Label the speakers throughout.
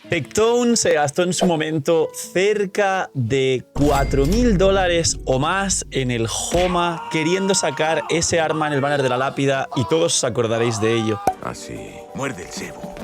Speaker 1: Tectone se gastó en su momento cerca de $4.000 o más en el Homa, queriendo sacar ese arma en el banner de la lápida, y todos os acordaréis de ello.
Speaker 2: Así, muerde el cebo.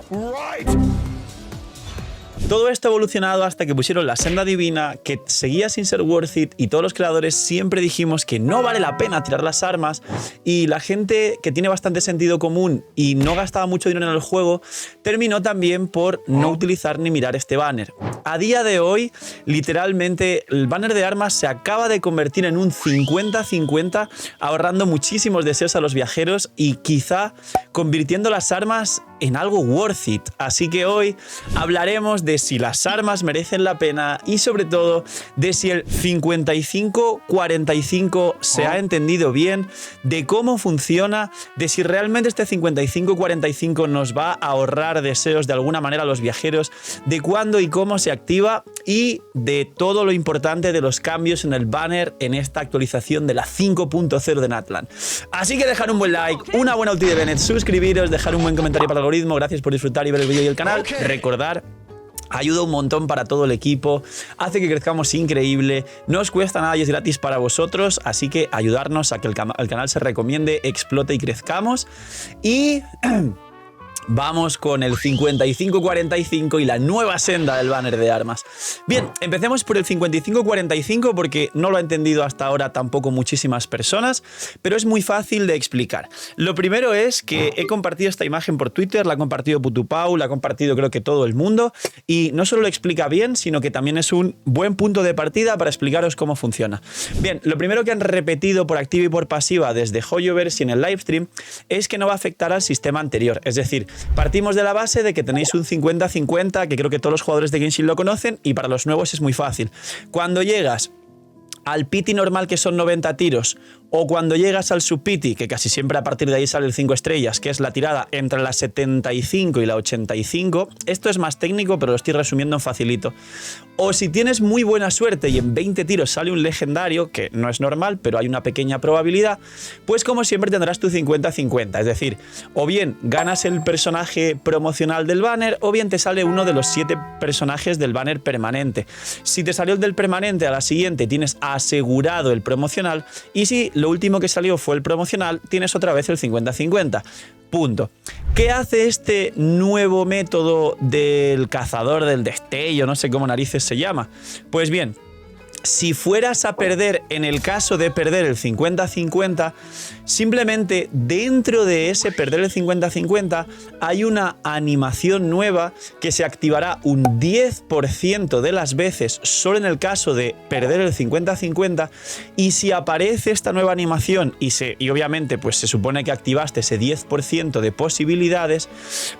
Speaker 1: Todo esto ha evolucionado hasta que pusieron la senda divina, que seguía sin ser worth it, y todos los creadores siempre dijimos que no vale la pena tirar las armas, y la gente que tiene bastante sentido común y no gastaba mucho dinero en el juego terminó también por no utilizar ni mirar este banner. A día de hoy, literalmente, el banner de armas se acaba de convertir en un 50-50, ahorrando muchísimos deseos a los viajeros y quizá convirtiendo las armas en algo worth it. Así que hoy hablaremos de si las armas merecen la pena y sobre todo de si el 55-45 se ha entendido bien, de cómo funciona, de si realmente este 55-45 nos va a ahorrar deseos de alguna manera a los viajeros, de cuándo y cómo se activa y de todo lo importante de los cambios en el banner en esta actualización de la 5.0 de Natlan. Así que dejar un buen like, una buena ulti de Bennett, suscribiros, dejar un buen comentario para el algoritmo. Gracias por disfrutar y ver el vídeo y el canal. Recordar, ayuda un montón para todo el equipo, hace que crezcamos increíble, no os cuesta nada y es gratis para vosotros, así que ayudarnos a que el canal se recomiende, explote y crezcamos. Y vamos con el 55-45 y la nueva senda del banner de armas. Bien, empecemos por el 55-45 porque no lo ha entendido hasta ahora tampoco muchísimas personas, pero es muy fácil de explicar. Lo primero es que he compartido esta imagen por Twitter, la ha compartido Putupau, la ha compartido creo que todo el mundo, y no solo lo explica bien, sino que también es un buen punto de partida para explicaros cómo funciona. Bien, lo primero que han repetido por activa y por pasiva desde Hoyoverse y en el livestream es que no va a afectar al sistema anterior, es decir, partimos de la base de que tenéis un 50-50, que creo que todos los jugadores de Genshin lo conocen, y para los nuevos es muy fácil. Cuando llegas al pity normal, que son 90 tiros, o cuando llegas al subpity, que casi siempre a partir de ahí sale el 5 estrellas, que es la tirada entre la 75 y la 85, esto es más técnico, pero lo estoy resumiendo en facilito. O si tienes muy buena suerte y en 20 tiros sale un legendario, que no es normal, pero hay una pequeña probabilidad, pues como siempre tendrás tu 50-50, es decir, o bien ganas el personaje promocional del banner, o bien te sale uno de los 7 personajes del banner permanente. Si te salió el del permanente, a la siguiente tienes asegurado el promocional, y si lo último que salió fue el promocional, tienes otra vez el 50-50. Punto. ¿Qué hace este nuevo método del cazador del destello? No sé cómo narices se llama. Pues bien, si fueras a perder, en el caso de perder el 50-50, simplemente dentro de ese perder el 50-50 hay una animación nueva que se activará un 10% de las veces solo en el caso de perder el 50-50, y si aparece esta nueva animación y obviamente pues se supone que activaste ese 10% de posibilidades,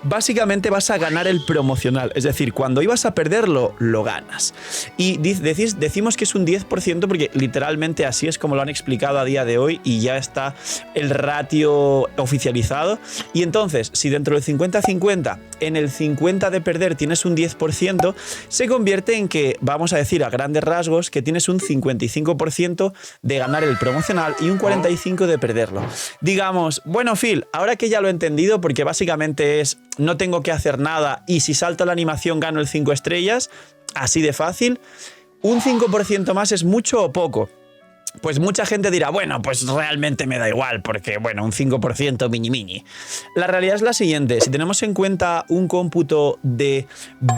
Speaker 1: básicamente vas a ganar el promocional, es decir, cuando ibas a perderlo, lo ganas. Y decimos que es un 10% porque literalmente así es como lo han explicado a día de hoy y ya está el ratio oficializado. Y entonces, si dentro del 50-50, en el 50 de perder tienes un 10%, se convierte en que, vamos a decir a grandes rasgos, que tienes un 55% de ganar el promocional y un 45% de perderlo. Digamos, bueno Phil, ahora que ya lo he entendido, porque básicamente es, no tengo que hacer nada y si salta la animación gano el 5 estrellas, así de fácil. ¿Un 5% más es mucho o poco? Pues mucha gente dirá, bueno, pues realmente me da igual, porque, bueno, un 5% mini. La realidad es la siguiente, si tenemos en cuenta un cómputo de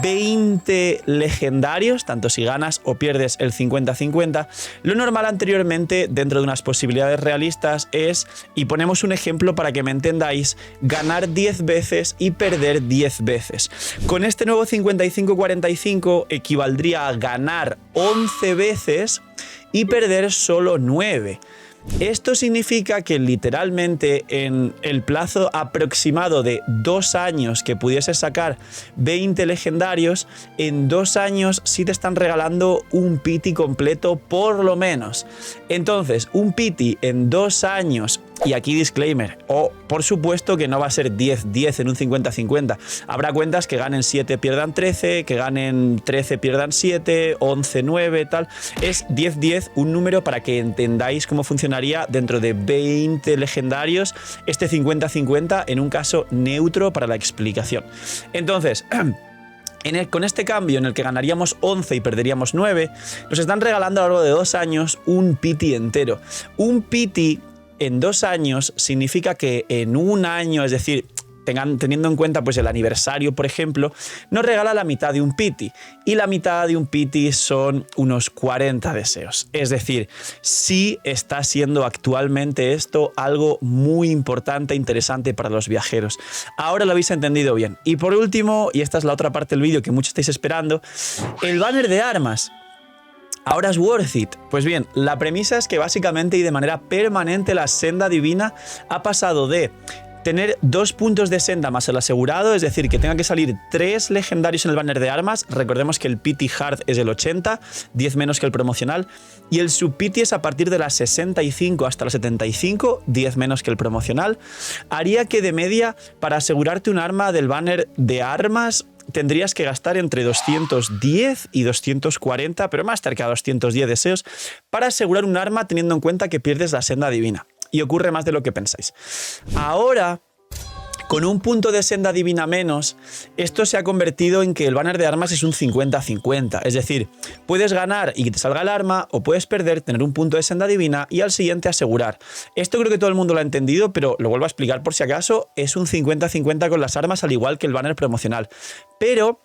Speaker 1: 20 legendarios, tanto si ganas o pierdes el 50-50, lo normal anteriormente, dentro de unas posibilidades realistas, es, y ponemos un ejemplo para que me entendáis, ganar 10 veces y perder 10 veces. Con este nuevo 55-45 equivaldría a ganar 11 veces y perder solo 9. Esto significa que literalmente en el plazo aproximado de 2 años que pudieses sacar 20 legendarios, en 2 años sí te están regalando un pity completo por lo menos. Entonces, un pity en 2 años, y aquí disclaimer, por supuesto que no va a ser 10-10 en un 50-50. Habrá cuentas que ganen 7, pierdan 13, que ganen 13, pierdan 7, 11-9, tal. Es 10-10, un número para que entendáis cómo funcionaría dentro de 20 legendarios este 50-50 en un caso neutro para la explicación. Entonces, Con este cambio en el que ganaríamos 11 y perderíamos 9, nos están regalando a lo largo de 2 años un pity entero. Un pity en 2 años significa que en un año, es decir, teniendo en cuenta pues el aniversario, por ejemplo, nos regala la mitad de un pity. Y la mitad de un pity son unos 40 deseos. Es decir, sí está siendo actualmente esto algo muy importante e interesante para los viajeros. Ahora lo habéis entendido bien. Y por último, y esta es la otra parte del vídeo que muchos estáis esperando, el banner de armas. ¿Ahora es worth it? Pues bien, la premisa es que básicamente y de manera permanente la senda divina ha pasado de tener 2 puntos de senda más el asegurado, es decir, que tenga que salir 3 legendarios en el banner de armas. Recordemos que el pity hard es el 80, 10 menos que el promocional, y el sub pity es a partir de las 65 hasta las 75, 10 menos que el promocional. Haría que de media, para asegurarte un arma del banner de armas, tendrías que gastar entre 210 y 240, pero más cerca de 210 deseos, para asegurar un arma teniendo en cuenta que pierdes la senda divina. Y ocurre más de lo que pensáis. Ahora, con un punto de senda divina menos, esto se ha convertido en que el banner de armas es un 50-50. Es decir, puedes ganar y que te salga el arma, o puedes perder, tener un punto de senda divina y al siguiente asegurar. Esto creo que todo el mundo lo ha entendido, pero lo vuelvo a explicar por si acaso. Es un 50-50 con las armas, al igual que el banner promocional. Pero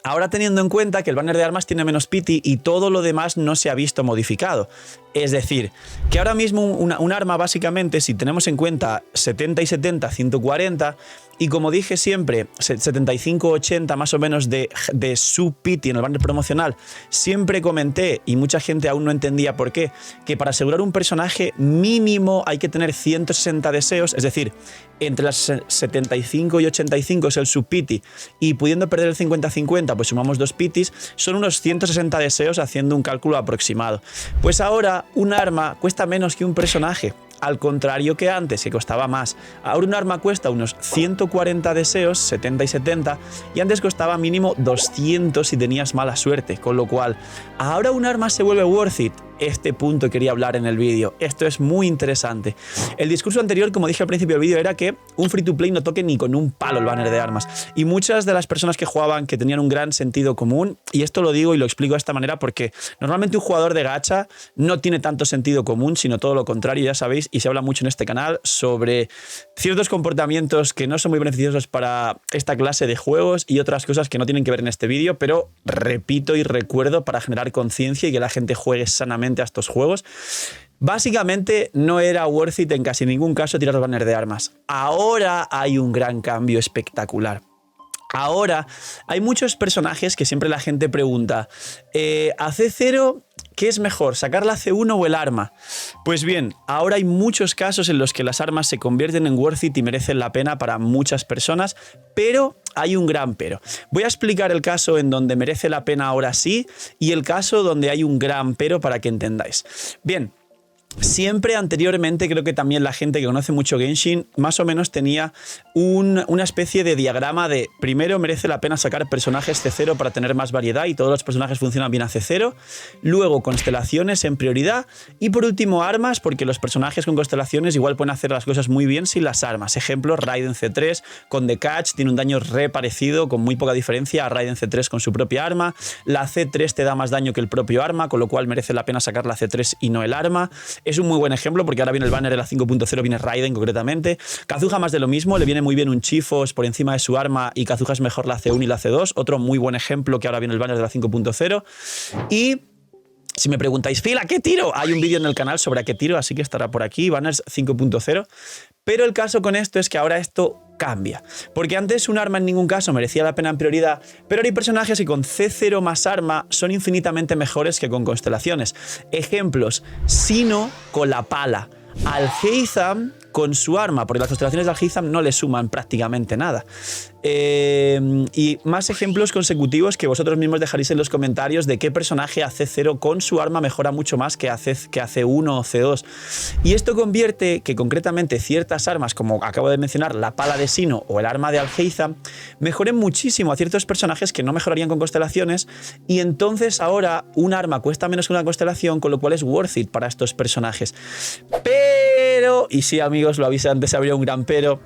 Speaker 1: ahora teniendo en cuenta que el banner de armas tiene menos pity y todo lo demás no se ha visto modificado. Es decir, que ahora mismo un arma básicamente, si tenemos en cuenta 70 y 70, 140, y como dije siempre, 75-80 más o menos de sub-pity en el banner promocional, siempre comenté, y mucha gente aún no entendía por qué, que para asegurar un personaje mínimo hay que tener 160 deseos, es decir, entre las 75 y 85 es el sub-pity, y pudiendo perder el 50-50, pues sumamos 2 pities, son unos 160 deseos haciendo un cálculo aproximado. Pues ahora un arma cuesta menos que un personaje, al contrario que antes, que costaba más. Ahora un arma cuesta unos 140 deseos, 70 y 70, y antes costaba mínimo 200 si tenías mala suerte, con lo cual ahora un arma se vuelve worth it. Este punto quería hablar en el vídeo. Esto es muy interesante. El discurso anterior, como dije al principio del vídeo, era que un free to play no toque ni con un palo el banner de armas. Y muchas de las personas que jugaban, que tenían un gran sentido común, y esto lo digo y lo explico de esta manera porque normalmente un jugador de gacha no tiene tanto sentido común, sino todo lo contrario, ya sabéis, y se habla mucho en este canal sobre ciertos comportamientos que no son muy beneficiosos para esta clase de juegos y otras cosas que no tienen que ver en este vídeo, pero repito y recuerdo para generar conciencia y que la gente juegue sanamente a estos juegos. Básicamente no era worth it en casi ningún caso tirar el banner de armas. Ahora hay un gran cambio espectacular. Ahora hay muchos personajes que siempre la gente pregunta, ¿a C0 qué es mejor, sacar la C1 o el arma? Pues bien, ahora hay muchos casos en los que las armas se convierten en worth it y merecen la pena para muchas personas, pero hay un gran pero. Voy a explicar el caso en donde merece la pena ahora sí y el caso donde hay un gran pero para que entendáis. Bien. Siempre anteriormente, creo que también la gente que conoce mucho Genshin más o menos tenía una especie de diagrama de primero merece la pena sacar personajes C0 para tener más variedad y todos los personajes funcionan bien a C0, luego constelaciones en prioridad y por último armas, porque los personajes con constelaciones igual pueden hacer las cosas muy bien sin las armas. Ejemplo, Raiden C3 con The Catch tiene un daño re parecido con muy poca diferencia a Raiden C3 con su propia arma, la C3 te da más daño que el propio arma, con lo cual merece la pena sacar la C3 y no el arma. Es un muy buen ejemplo porque ahora viene el banner de la 5.0, viene Raiden concretamente. Kazuha más de lo mismo, le viene muy bien un Chifos por encima de su arma y Kazuha es mejor la C1 y la C2. Otro muy buen ejemplo que ahora viene el banner de la 5.0. Y si me preguntáis, Phil, ¿a qué tiro? Hay un vídeo en el canal sobre a qué tiro, así que estará por aquí, banners 5.0. Pero el caso con esto es que ahora esto cambia. Porque antes un arma en ningún caso merecía la pena en prioridad, pero ahora hay personajes que con C0 más arma son infinitamente mejores que con constelaciones. Ejemplos, Sino con la pala, Alhaitham con su arma, porque las constelaciones de Alhaitham no le suman prácticamente nada. Y más ejemplos consecutivos que vosotros mismos dejaréis en los comentarios de qué personaje a C0 con su arma mejora mucho más que a C1 o C2. Y esto convierte que concretamente ciertas armas, como acabo de mencionar, la pala de Sino o el arma de Alhaitham, mejoren muchísimo a ciertos personajes que no mejorarían con constelaciones, y entonces ahora un arma cuesta menos que una constelación, con lo cual es worth it para estos personajes. Pero, y sí amigos, lo avisé antes, habría un gran pero,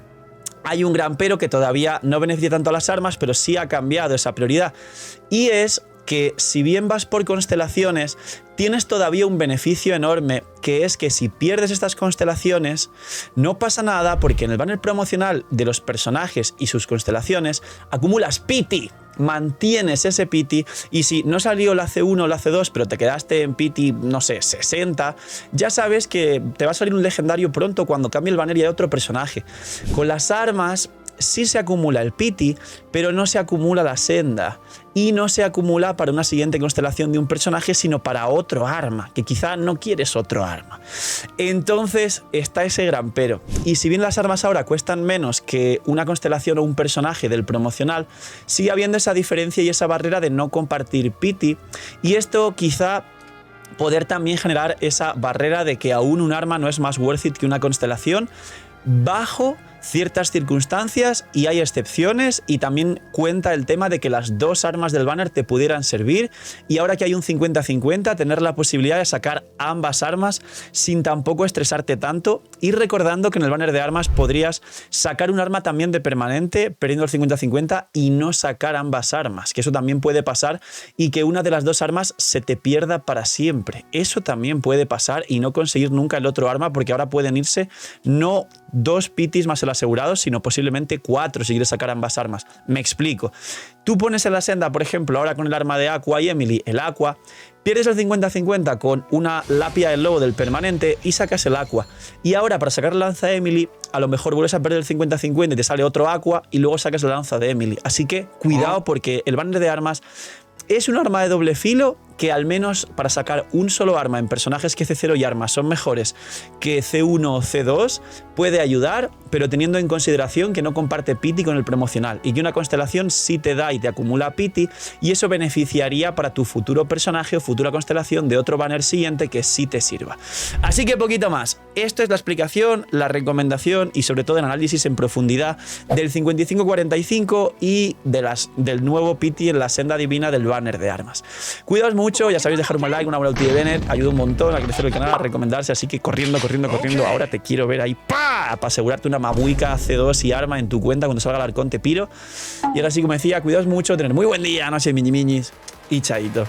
Speaker 1: hay un gran pero que todavía no beneficia tanto a las armas, pero sí ha cambiado esa prioridad. Y es que si bien vas por constelaciones, tienes todavía un beneficio enorme, que es que si pierdes estas constelaciones, no pasa nada porque en el banner promocional de los personajes y sus constelaciones acumulas pity. Mantienes ese pity y si no salió la C1 o la C2 pero te quedaste en pity, no sé, 60, ya sabes que te va a salir un legendario pronto cuando cambie el banner y hay otro personaje. Con las armas sí se acumula el pity, pero no se acumula la senda y no se acumula para una siguiente constelación de un personaje, sino para otro arma, que quizá no quieres otro arma. Entonces está ese gran pero. Y si bien las armas ahora cuestan menos que una constelación o un personaje del promocional, sigue habiendo esa diferencia y esa barrera de no compartir pity, y esto quizá poder también generar esa barrera de que aún un arma no es más worth it que una constelación, bajo ciertas circunstancias, y hay excepciones, y también cuenta el tema de que las dos armas del banner te pudieran servir, y ahora que hay un 50-50, tener la posibilidad de sacar ambas armas sin tampoco estresarte tanto, y recordando que en el banner de armas podrías sacar un arma también de permanente perdiendo el 50-50 y no sacar ambas armas, que eso también puede pasar, y que una de las dos armas se te pierda para siempre. Eso también puede pasar, y no conseguir nunca el otro arma, porque ahora pueden irse no 2 pitis más el asegurado, sino posiblemente 4 si quieres sacar ambas armas. Me explico. Tú pones en la senda, por ejemplo, ahora con el arma de Aqua y Emily, el Aqua, pierdes el 50-50 con una lápida del lobo del permanente y sacas el Aqua. Y ahora para sacar la lanza de Emily, a lo mejor vuelves a perder el 50-50 y te sale otro Aqua y luego sacas la lanza de Emily. Así que cuidado, porque el banner de armas es un arma de doble filo que al menos para sacar un solo arma en personajes que C0 y armas son mejores que C1 o C2 puede ayudar, pero teniendo en consideración que no comparte pity con el promocional y que una constelación sí te da y te acumula pity, y eso beneficiaría para tu futuro personaje o futura constelación de otro banner siguiente que sí te sirva. Así que poquito más. Esto es la explicación, la recomendación y sobre todo el análisis en profundidad del 55-45 y del nuevo pity en la senda divina del banner de armas. Cuidaos mucho, ya sabéis, dejar un like, una buena ulti de Bennett, ayuda un montón a crecer el canal, a recomendarse, así que corriendo, ahora te quiero ver ahí, ¡pa! Para asegurarte una mabuica C2 y arma en tu cuenta cuando salga el arcón te piro. Y ahora sí, como decía, cuidaos mucho, tener muy buen día, no sé, miñis, y chaito.